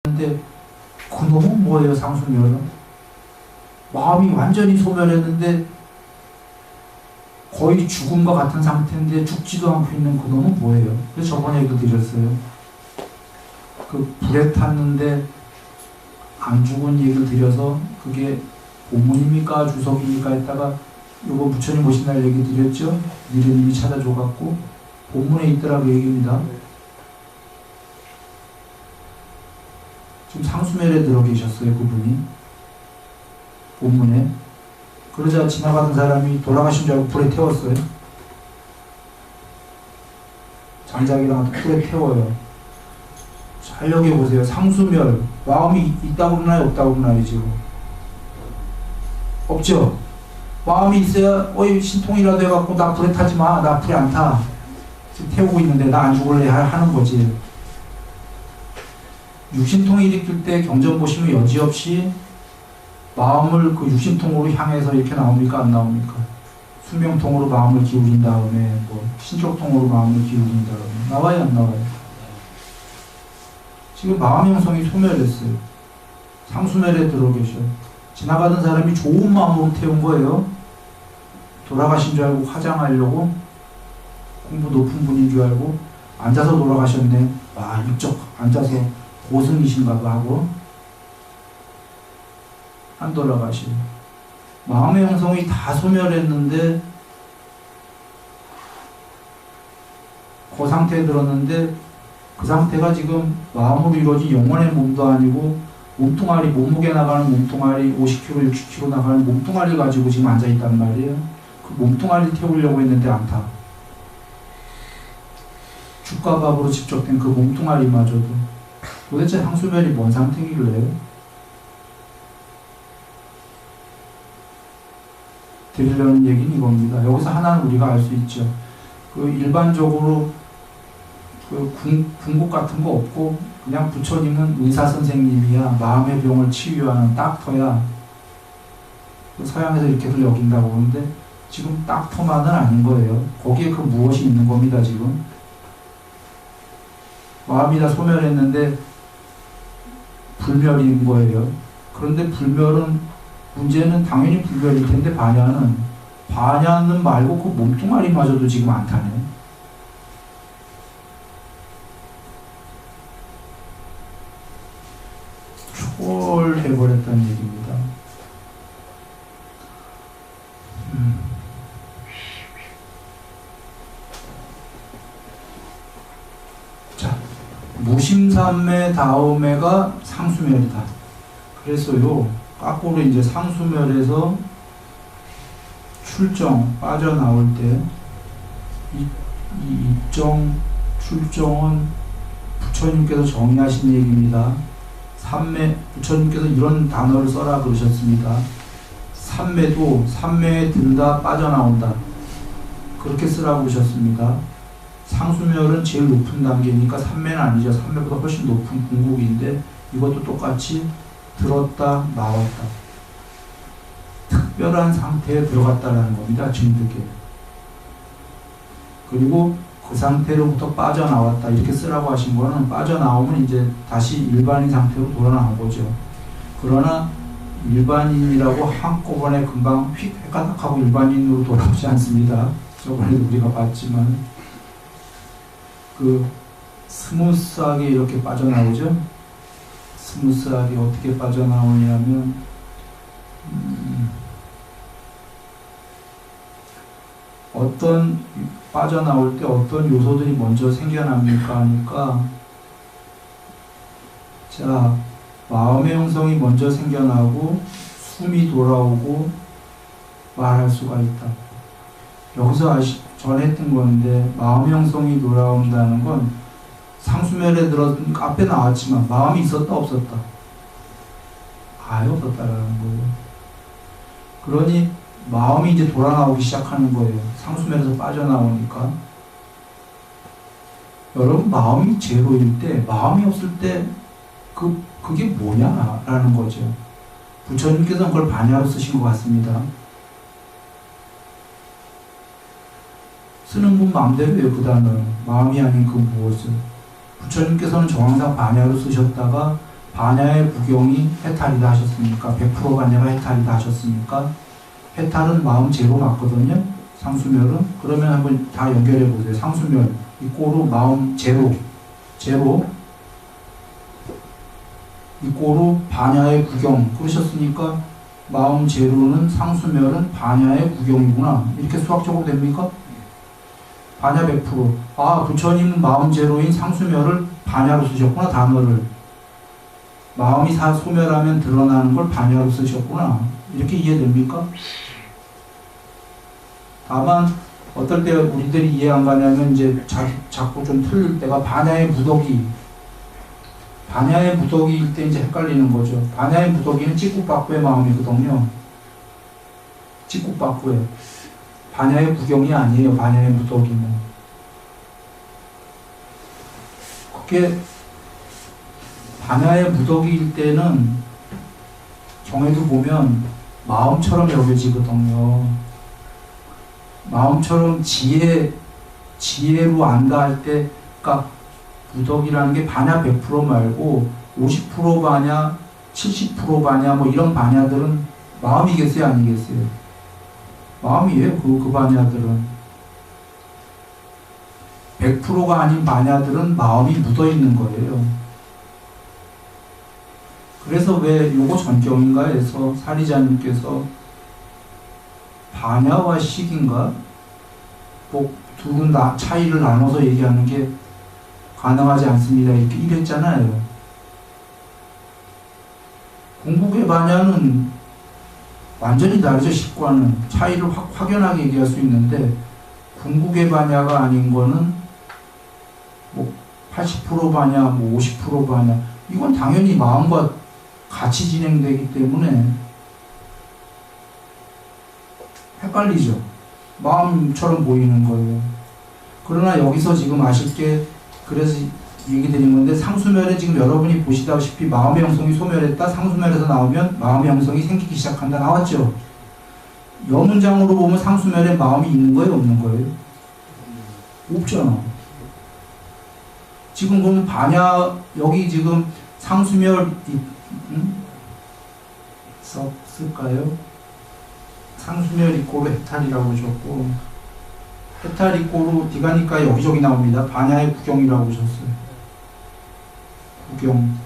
근데 그놈은 뭐예요? 상수멸은 마음이 완전히 소멸했는데 거의 죽음과 같은 상태인데 죽지도 않고 있는 그놈은 뭐예요? 그래서 저번에 얘기 드렸어요. 그 불에 탔는데 안 죽은 얘기를 드려서 그게 본문입니까 주석입니까 했다가 요거 부처님 오신 날 얘기 드렸죠? 니르님이 찾아줘갖고 본문에 있더라 그 얘기입니다. 지금 상수멸에 들어 계셨어요 그분이 본문에. 그러자 지나가던 사람이 돌아가신 줄 알고 불에 태웠어요. 장작이랑 불에 태워요. 잘 여겨보세요. 상수멸 마음이 있다고 그러나요 없다고 그러나요? 지금 없죠? 마음이 있어야 어이 신통이라도 해갖고 나 불에 타지 마. 나 불에 안 타. 지금 태우고 있는데 나 안 죽을래 하는 거지. 육신통이 일으킬 때 경전 보시면 여지없이 마음을 그 육신통으로 향해서 이렇게 나옵니까? 안 나옵니까? 수명통으로 마음을 기울인 다음에 뭐 신족통으로 마음을 기울인 다음에 나와요 안 나와요? 지금 마음 형성이 소멸됐어요. 상수멸에 들어 계셔. 지나가던 사람이 좋은 마음으로 태운 거예요. 돌아가신 줄 알고 화장하려고 공부 높은 분인 줄 알고 앉아서 돌아가셨네. 와 육적 앉아서 고승이신가 봐 하고 안 돌아가시네. 마음의 형성이 다 소멸했는데 그 상태에 들었는데 그 상태가 지금 마음으로 이루어진 영혼의 몸도 아니고 몸뚱아리, 몸무게 나가는 몸뚱아리 50kg, 60kg 나가는 몸뚱아리 가지고 지금 앉아있단 말이에요. 그 몸뚱아리를 태우려고 했는데 안 타. 죽과 밥으로 집적된 그 몸뚱아리마저도 도대체 상수멸이 뭔 상태길래 드리려는 얘기는 이겁니다. 여기서 하나는 우리가 알 수 있죠. 그 일반적으로 그 궁극 같은 거 없고 그냥 부처님은 의사 선생님이야 마음의 병을 치유하는 닥터야. 그 서양에서 이렇게들 여긴다고 하는데 지금 닥터만은 아닌 거예요. 거기에 그 무엇이 있는 겁니다. 지금 마음이 다 소멸했는데 불멸인 거예요. 그런데 불멸은 문제는 당연히 불멸일 텐데 반야는 말고 그 몸뚱아리마저도 지금 안 타네. 초월해버렸다는 얘기입니다. 자, 무심삼매 다음에가 상수멸이다. 그래서요, 거꾸로 이제 상수멸에서 출정, 빠져나올 때, 이 입정, 출정은 부처님께서 정의하신 얘기입니다. 삼매, 부처님께서 이런 단어를 써라 그러셨습니다. 삼매도, 삼매에 든다, 빠져나온다. 그렇게 쓰라고 그러셨습니다. 상수멸은 제일 높은 단계니까 삼매는 아니죠. 삼매보다 훨씬 높은 궁극인데 이것도 똑같이 들었다 나왔다. 특별한 상태에 들어갔다라는 겁니다. 증득에. 그리고 그 상태로부터 빠져나왔다. 이렇게 쓰라고 하신 거는 빠져나오면 이제 다시 일반인 상태로 돌아나온 거죠. 그러나 일반인이라고 한꺼번에 금방 휙 헷가닥하고 일반인으로 돌아오지 않습니다. 저번에도 우리가 봤지만 그 스무스하게 이렇게 빠져나오죠. 스무스하게 어떻게 빠져나오냐면 어떤 빠져나올 때 어떤 요소들이 먼저 생겨납니까 하니까 자 마음의 형성이 먼저 생겨나고 숨이 돌아오고 말할 수가 있다. 여기서 전했던 건데 마음의 형성이 돌아온다는 건 상수멸에 들었으니까 앞에 나왔지만 마음이 있었다 없었다? 아예 없었다라는 거예요. 그러니 마음이 이제 돌아나오기 시작하는 거예요. 상수멸에서 빠져나오니까. 여러분 마음이 제로일 때 마음이 없을 때 그게 뭐냐라는 거죠. 부처님께서는 그걸 반야로 쓰신 것 같습니다. 쓰는 분 마음대로예요. 그 단어는 마음이 아닌 그 무엇을. 부처님께서는 정황상 반야로 쓰셨다가 반야의 부경이 해탈이다 하셨습니까? 100% 반야가 해탈이다 하셨습니까? 해탈은 마음 제로 맞거든요. 상수멸은. 그러면 한번 다 연결해 보세요. 상수멸 이꼬르 마음 제로 이꼬르 반야의 부경 그러셨으니까 마음 제로는 상수멸은 반야의 부경이구나. 이렇게 수학적으로 됩니까? 반야 100%. 아, 부처님은 마음 제로인 상수멸을 반야로 쓰셨구나. 단어를. 마음이 소멸하면 드러나는 걸 반야로 쓰셨구나. 이렇게 이해됩니까? 다만 어떨 때 우리들이 이해 안 가냐면 이제 자꾸 좀 틀릴 때가 반야의 무더기일 때 이제 헷갈리는 거죠. 반야의 무더기는 찌꾸빠꾸의 마음이거든요. 찌꾸빠꾸의. 반야의 부경이 아니에요. 반야의 무더기는. 그게 반야의 무더기일 때는 경에도 보면 마음처럼 여겨지거든요. 마음처럼 지혜로 안다 할 때, 그러니까 무더기라는 게 반야 100% 말고 50% 반야, 70% 반야 뭐 이런 반야들은 마음이겠어요, 아니겠어요? 마음이에요, 그 반야들은. 100%가 아닌 반야들은 마음이 묻어 있는 거예요. 그래서 왜 요거 전경인가에서 사리자님께서 반야와 식인가? 뭐 둘은 다 차이를 나눠서 얘기하는 게 가능하지 않습니다. 이렇게 이랬잖아요. 궁극의 반야는 완전히 다르죠. 식과는. 차이를 확연하게 얘기할 수 있는데 궁극의 반야가 아닌 거는 뭐 80% 반야, 뭐 50% 반야 이건 당연히 마음과 같이 진행되기 때문에 헷갈리죠. 마음처럼 보이는 거예요. 그러나 여기서 지금 아쉽게 그래서 얘기 드린 건데 상수멸에 지금 여러분이 보시다시피 마음의 형성이 소멸했다. 상수멸에서 나오면 마음의 형성이 생기기 시작한다. 나왔죠? 여문장으로 보면 상수멸에 마음이 있는 거예요? 없는 거예요? 없잖아. 지금 보면 반야 여기 지금 상수멸 쓸까요? 상수멸 이꼬르 해탈이라고 하셨고 해탈 이꼬르 디가니까 여기저기 나옵니다. 반야의 부경이라고 하셨어요. 부경.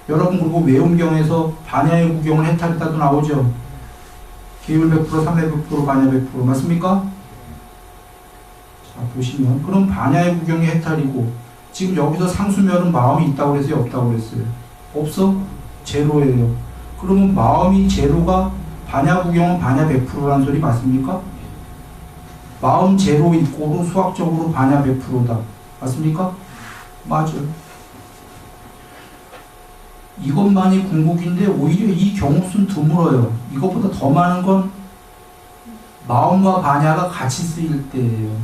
여러분 그리고 외음경에서 반야의 부경을 해탈했다도 나오죠. 계율 100%, 삼매 100%, 반야 100% 맞습니까? 자 보시면 그럼 반야의 부경이 해탈이고 지금 여기서 상수멸은 마음이 있다고 그랬어요? 없다고 그랬어요? 없어? 제로예요. 그러면 마음이 제로가 반야 부경은 반야 100%라는 소리 맞습니까? 마음 제로 이꼬르 수학적으로 반야 100%다. 맞습니까? 맞아요. 이것만이 궁극인데 오히려 이 경우수는 드물어요. 이것보다 더 많은 건 마음과 반야가 같이 쓰일 때예요.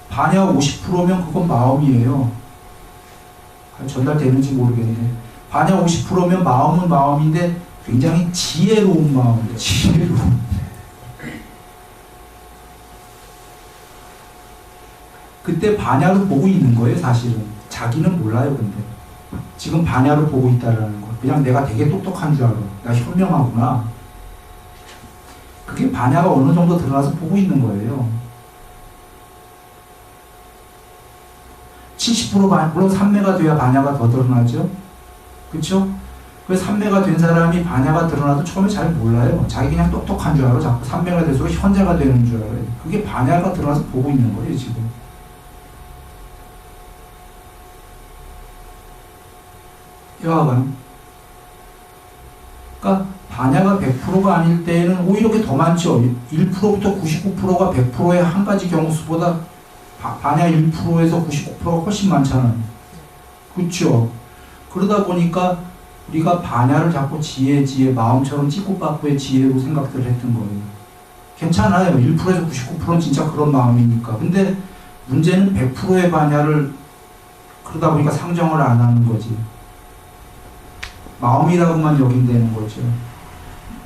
반야 50%면 그건 마음이에요. 전달되는지 모르겠네. 반야 50%면 마음은 마음인데 굉장히 지혜로운 마음이에요. 지혜로운. 그때 반야를 보고 있는 거예요, 사실은. 자기는 몰라요, 근데. 지금 반야를 보고 있다라는 거. 그냥 내가 되게 똑똑한 줄 알아. 나 현명하구나. 그게 반야가 어느 정도 들어가서 보고 있는 거예요. 70% 물론 3매가 돼야 반야가 더 드러나죠. 그쵸? 그래서 3매가 된 사람이 반야가 드러나도 처음에 잘 몰라요. 자기 그냥 똑똑한 줄 알아. 자꾸 3매가 될수록 현자가 되는 줄 알아요. 그게 반야가 들어가서 보고 있는 거예요, 지금. 여하간. 그러니까 반야가 100%가 아닐 때에는 오히려 그게 더 많죠. 1%부터 99%가 100%의 한 가지 경우수보다 반야 1%에서 99%가 훨씬 많잖아요. 그렇죠? 그러다 보니까 우리가 반야를 자꾸 지혜, 마음처럼 찌꾸빠꾸의 지혜로 생각들을 했던 거예요. 괜찮아요. 1%에서 99%는 진짜 그런 마음이니까. 근데 문제는 100%의 반야를 그러다 보니까 상정을 안 하는 거지. 마음이라고만 여긴다는 거죠.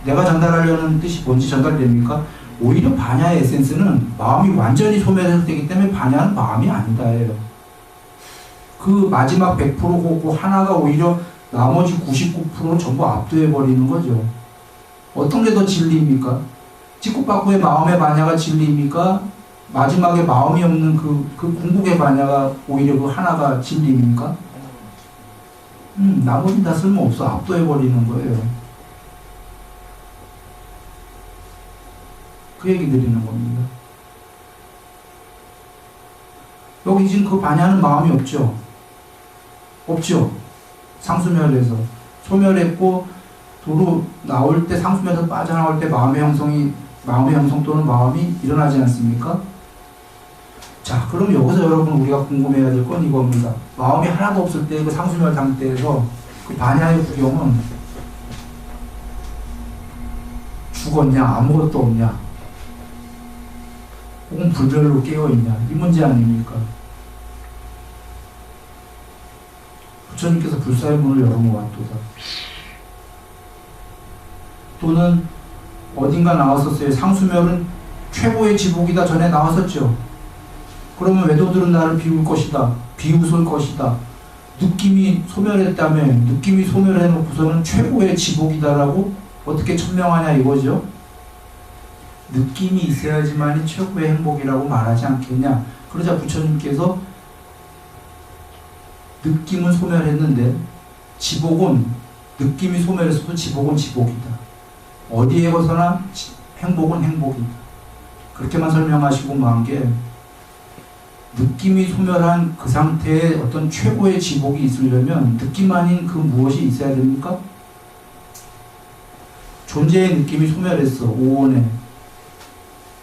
내가 전달하려는 뜻이 뭔지 전달됩니까? 오히려 반야의 에센스는 마음이 완전히 소멸해서 되기 때문에 반야는 마음이 아니다예요. 그 마지막 100%고 하나가 오히려 나머지 99%는 전부 압도해버리는 거죠. 어떤 게 더 진리입니까? 직국박구의 마음의 반야가 진리입니까? 마지막에 마음이 없는 그 궁극의 반야가 오히려 그 하나가 진리입니까? 나머지는 다 쓸모없어. 압도해버리는 거예요. 그 얘기 드리는 겁니다. 여기 지금 그 반야는 마음이 없죠? 없죠? 상수멸에서. 소멸했고, 도로 나올 때, 상수멸에서 빠져나올 때 마음의 형성 또는 마음이 일어나지 않습니까? 자, 그럼 여기서 여러분 우리가 궁금해야 될 건 이겁니다. 마음이 하나도 없을 때 그 상수멸 상태에서 그 반야의 구경은 죽었냐, 아무것도 없냐, 혹은 불별로 깨어있냐, 이 문제 아닙니까? 부처님께서 불사의 문을 열어놓았도다. 또는 어딘가 나왔었어요. 상수멸은 최고의 지복이다. 전에 나왔었죠. 그러면 외도들은 나를 비울 것이다. 비웃을 것이다. 느낌이 소멸했다면 느낌이 소멸해놓고서는 최고의 지복이다라고 어떻게 천명하냐 이거죠. 느낌이 있어야지만이 최고의 행복이라고 말하지 않겠냐. 그러자 부처님께서 느낌은 소멸했는데 지복은 느낌이 소멸했어도 지복은 지복이다. 어디에 벗어나 행복은 행복이다. 그렇게만 설명하시고 만 게 느낌이 소멸한 그 상태에 어떤 최고의 지복이 있으려면 느낌 아닌 그 무엇이 있어야 됩니까? 존재의 느낌이 소멸했어. 오온에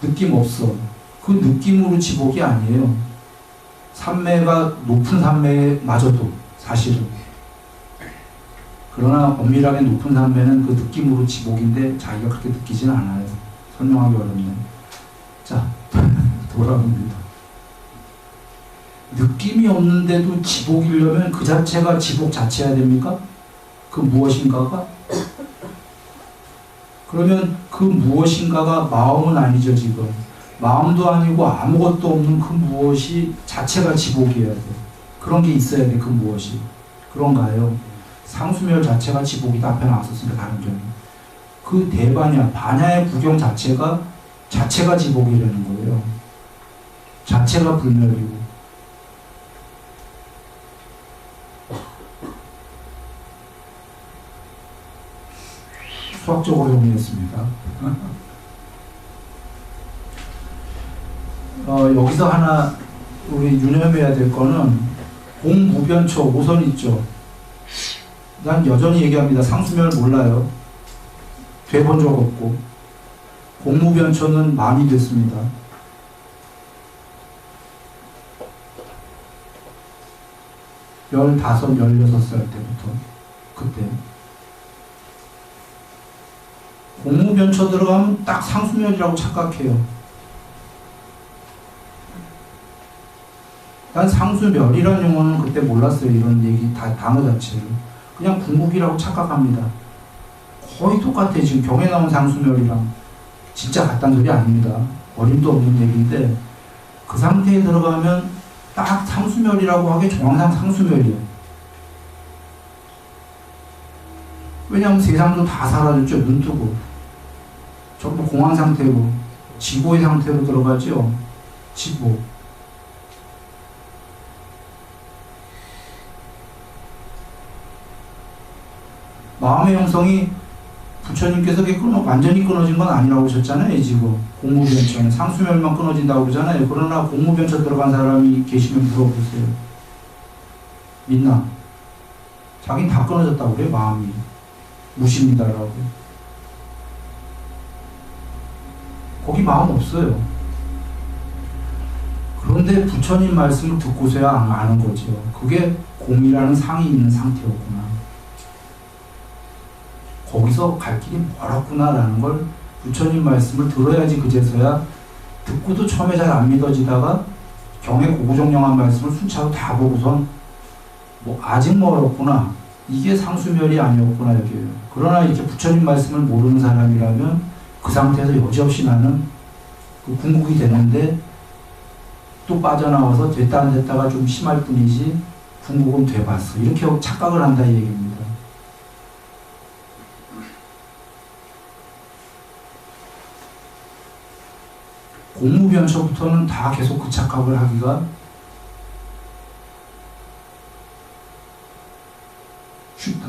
느낌 없어. 그 느낌으로 지복이 아니에요. 산매가 높은 산매마저도 사실은. 그러나 엄밀하게 높은 산매는 그 느낌으로 지복인데 자기가 그렇게 느끼지는 않아요. 설명하기 어렵네. 자, 돌아옵니다. 느낌이 없는데도 지복이려면 그 자체가 지복 자체야 됩니까? 그 무엇인가가? 그러면 그 무엇인가가 마음은 아니죠, 지금. 마음도 아니고 아무것도 없는 그 무엇이 자체가 지복이어야 돼. 그런 게 있어야 돼, 그 무엇이. 그런가요? 상수멸 자체가 지복이다. 앞에 나왔었으니까 다른 점이. 그 대반야, 반야의 구경 자체가 지복이라는 거예요. 자체가 불멸이고. 수학적으로 정리했습니다. 여기서 하나 우리 유념해야 될 거는 공무변처 오선 있죠. 난 여전히 얘기합니다. 상수멸 몰라요. 돼본 적 없고. 공무변처는 많이 됐습니다. 15, 16살 때부터. 그때. 공무변처 들어가면 딱 상수멸이라고 착각해요. 난 상수멸이라는 용어는 그때 몰랐어요. 이런 얘기, 단어 자체를. 그냥 궁극이라고 착각합니다. 거의 똑같아. 지금 경에 나온 상수멸이랑 진짜 같다는 소리 아닙니다. 어림도 없는 얘기인데 그 상태에 들어가면 딱 상수멸이라고 하기에 정황상 상수멸이에요. 왜냐하면 세상도 다 사라졌죠. 눈 뜨고. 전부 공황 상태로, 지고의 상태로 들어가죠. 지고. 마음의 형성이 부처님께서 완전히 끊어진 건 아니라고 하셨잖아요. 지금 공무변처는 상수멸만 끊어진다고 그러잖아요. 그러나 공무변처 들어간 사람이 계시면 물어보세요. 믿나? 자긴 다 끊어졌다고 그래. 마음이 무십니다라고. 거기 마음 없어요. 그런데 부처님 말씀을 듣고서야 아는 거죠. 그게 공이라는 상이 있는 상태였구나. 거기서 갈 길이 멀었구나라는 걸 부처님 말씀을 들어야지 그제서야 듣고도 처음에 잘 안 믿어지다가 경의 고구정령한 말씀을 순차로 다 보고선 뭐 아직 멀었구나. 이게 상수멸이 아니었구나 여기에요. 그러나 이렇게 부처님 말씀을 모르는 사람이라면 그 상태에서 여지없이 나는 그 궁극이 되는데 또 빠져나와서 됐다 안 됐다가 좀 심할 뿐이지 궁극은 돼봤어. 이렇게 착각을 한다 이 얘기입니다. 공무변초부터는 다 계속 그 착각을 하기가 쉽다.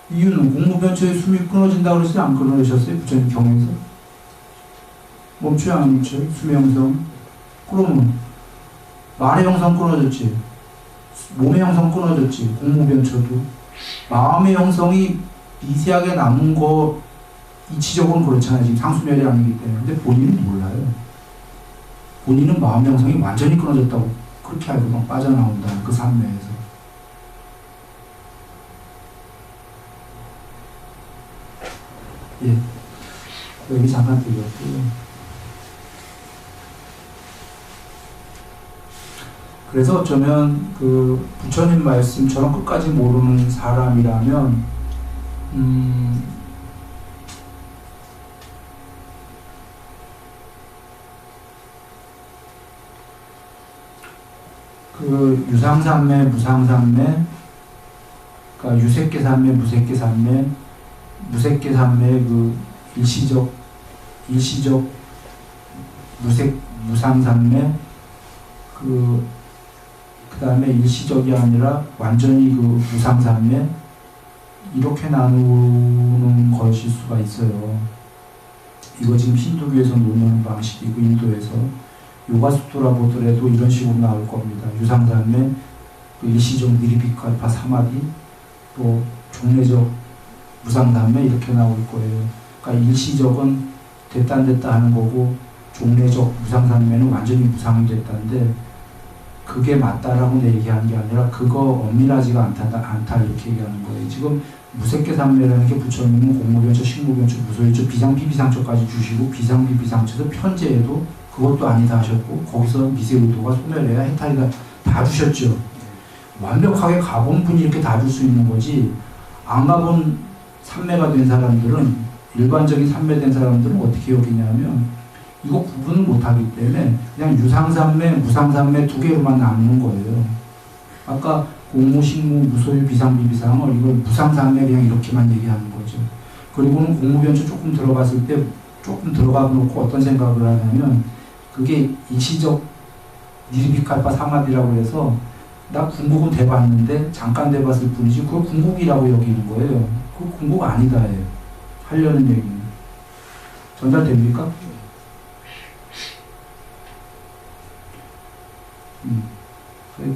이유는 공무변초의 숨이 끊어진다고 그랬어요? 안 끊어지셨어요? 부처님 경에서? 멈춰요? 안 멈춰요? 숨의 형성? 그러면 말의 형성 끊어졌지. 몸의 형성 끊어졌지. 공무변초도. 마음의 형성이 미세하게 남은 거 이치적으로는 그렇잖아요. 지금 상수멸이 아니기 때문에. 근데 본인은 몰라요. 본인은 마음의 형성이 완전히 끊어졌다고 그렇게 알고 막 빠져나온다는 그 산매에서. 예. 여기 잠깐 드렸고요. 그래서 어쩌면 그 부처님 말씀처럼 끝까지 모르는 사람이라면 그 유상산매, 무상산매, 그러니까 유색계산매, 무색계산매, 무색계산매 그 일시적 무상산매 그 다음에 일시적이 아니라 완전히 그 무상산매 이렇게 나누는 것일 수가 있어요. 이거 지금 힌두교에서 논하는 방식이고 인도에서 요가수토라 보더라도 이런 식으로 나올 겁니다. 유상산매, 그 일시적 니리비칼파 사마디, 또 종례적 무상산매 이렇게 나올 거예요. 그러니까 일시적은 됐다 안 됐다 하는 거고 종례적 무상산매는 완전히 무상이 됐다인데 그게 맞다라고 얘기하는 게 아니라 그거 엄밀하지가 않다 이렇게 얘기하는 거예요. 지금 무색계산매라는 게 부처님은 공무변초, 식무변초, 무소유초, 비상비비상초까지 주시고 비상비비상초에서 편제에도 그것도 아니다 하셨고 거기서 미세의도가 소멸해야 해탈이다 다 주셨죠. 완벽하게 가본 분이 이렇게 다 줄 수 있는 거지 안 가본 산매가 된 사람들은 일반적인 산매된 사람들은 어떻게 여기냐면 이거 구분을 못하기 때문에 그냥 유상산매, 무상산매 두 개로만 나누는 거예요. 아까 공무, 식무, 무소유, 비상비비상을 이걸 무상산매 그냥 이렇게만 얘기하는 거죠. 그리고는 공무변초 조금 들어갔을 때 조금 들어가 놓고 어떤 생각을 하냐면 그게 일시적 니리비칼파 사마디라고 해서 나 궁극은 돼봤는데 잠깐 돼봤을 뿐이지 그걸 궁극이라고 여기는 거예요. 그거 궁극 아니다 해요. 하려는 얘기는. 전달됩니까?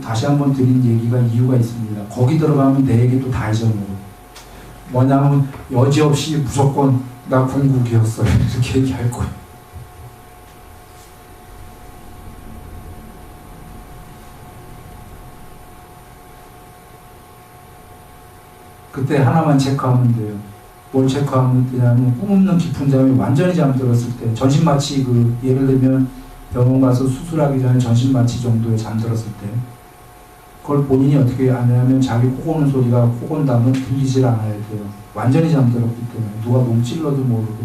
다시 한번 드린 얘기가 이유가 있습니다. 거기 들어가면 내 얘기도 다 잊어먹어. 뭐냐면 여지없이 무조건 나 궁극이었어요. 이렇게 얘기할 거예요. 그때 하나만 체크하면 돼요. 뭘 체크하면 되냐면 꿈 없는 깊은 잠에 완전히 잠들었을 때 전신마취 그 예를 들면 병원 가서 수술하기 전에 전신마취 정도에 잠들었을 때 그걸 본인이 어떻게 하냐면 자기 코 고는 소리가 코 건다면 들리질 않아야 돼요. 완전히 잠들었기 때문에 누가 몸 찔러도 모르고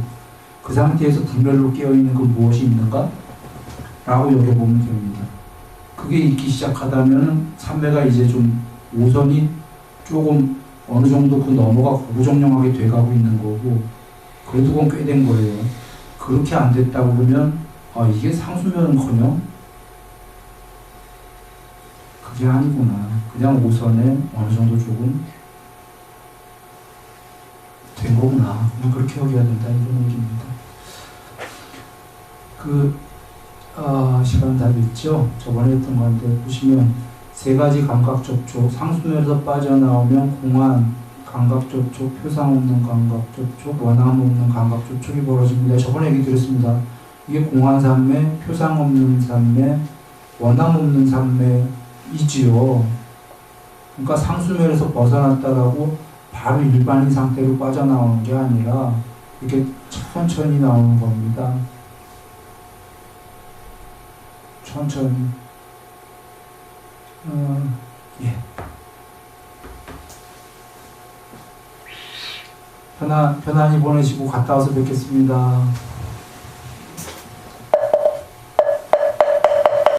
그 상태에서 분별로 깨어있는 그 무엇이 있는가? 라고 여겨보면 됩니다. 그게 있기 시작하다면 삼매가 이제 좀 오선이 조금 어느 정도 그 넘어가 고정령하게 돼가고 있는 거고 그래도 그건 꽤 된 거예요. 그렇게 안 됐다고 그러면 이게 상수면은커녕 그게 아니구나. 그냥 오선에 어느 정도 조금 된 거구나. 그냥 그렇게 여겨야 된다 이런 얘기입니다. 시간 다 됐죠? 저번에 했던 건데 보시면 세 가지 감각 접촉, 상수면에서 빠져나오면 공안, 감각 접촉, 표상 없는 감각 접촉, 원함 없는 감각 접촉이 벌어집니다. 저번에 얘기 드렸습니다. 이게 공안 삼매, 표상 없는 삼매, 원함 없는 삼매이지요. 그러니까 상수면에서 벗어났다라고 바로 일반인 상태로 빠져나오는 게 아니라 이렇게 천천히 나오는 겁니다. 천천히. 예. 편안히 보내시고 갔다 와서 뵙겠습니다.